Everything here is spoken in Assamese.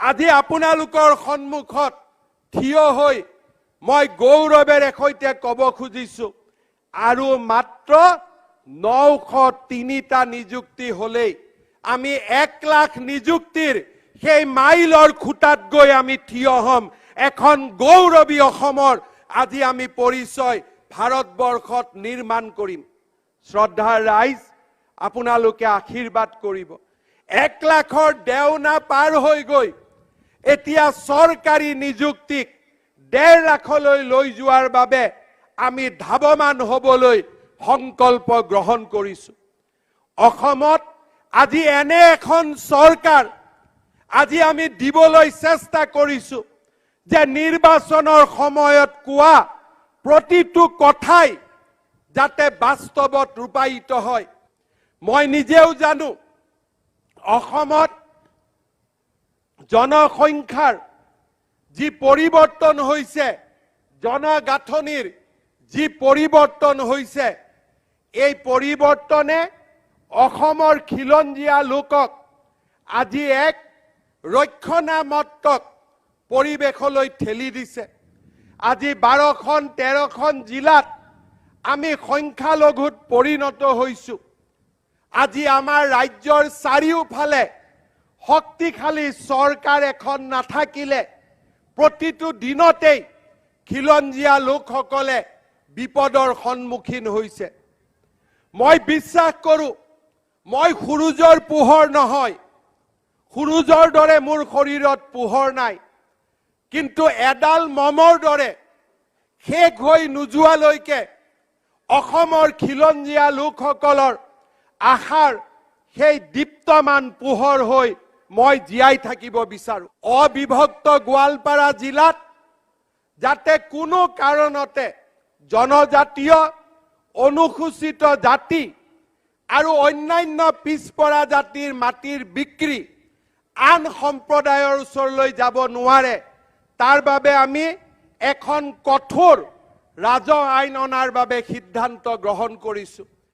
আজি আপোনালোকৰ সন্মুখত থিয় হৈ মই গৌৰৱেৰে সৈতে ক'ব খুজিছো আৰু মাত্ৰ 903টা নিযুক্তি হলেই আমি 1 লাখ নিযুক্তিৰ সেই মাইলৰ খুঁটাত গৈ আমি থিয় হ'ম। এখন গৌৰৱী অসমৰ আজি আমি পৰিচয় ভাৰতবৰ্ষত নিৰ্মাণ কৰিম। শ্ৰদ্ধাৰ ৰাইজ, আপোনালোকে আশীৰ্বাদ কৰিব। 1 লাখৰ দেওনা পাৰ হৈ গৈ এতিয়া চৰকাৰী নিযুক্তিক 1.5 লাখলৈ লৈ যোৱাৰ বাবে আমি ধাৱমান হ'বলৈ সংকল্প গ্ৰহণ কৰিছো। অসমত আজি এনে এখন চৰকাৰ আজি আমি দিবলৈ চেষ্টা কৰিছো যে নিৰ্বাচনৰ সময়ত কোৱা প্ৰতিটো কথাই যাতে বাস্তৱত ৰূপায়িত হয়। মই নিজেও জানো অসমত জনসংখ্যাৰ যি পৰিৱৰ্তন হৈছে, জনগাঁথনিৰ যি পৰিৱৰ্তন হৈছে, এই পৰিৱৰ্তনে অসমৰ খিলঞ্জীয়া লোকক আজি এক ৰক্ষণাত্মক পৰিৱেশলৈ ঠেলি দিছে। আজি 12খন 13খন জিলাত আমি সংখ্যালঘুত পৰিণত হৈছো। আজি আমাৰ ৰাজ্যৰ চাৰিওফালে শক্তিশালী চৰকাৰ এখন নাথাকিলে প্ৰতিটো দিনতেই খিলঞ্জীয়া লোকসকলে বিপদৰ সন্মুখীন হৈছে। মই বিশ্বাস কৰোঁ মই সূৰুজৰ পোহৰ নহয়, সূৰুজৰ দৰে মোৰ শৰীৰত পোহৰ নাই, কিন্তু এডাল মমৰ দৰে শেষ হৈ নোযোৱালৈকে অসমৰ খিলঞ্জীয়া লোকসকলৰ আশাৰ সেই দীপ্তমান পোহৰ হৈ মই জীয়াই থাকিব বিচাৰো। অবিভক্ত গোৱালপাৰা জিলাত যাতে কোনো কাৰণতে জনজাতীয়, অনুসূচিত জাতি আৰু অন্যান্য পিছপৰা জাতিৰ মাটিৰ বিক্ৰী আন সম্প্ৰদায়ৰ ওচৰলৈ যাব নোৱাৰে, তাৰ বাবে আমি এখন কঠোৰ ৰাজহ আইন অনাৰ বাবে সিদ্ধান্ত গ্ৰহণ কৰিছো।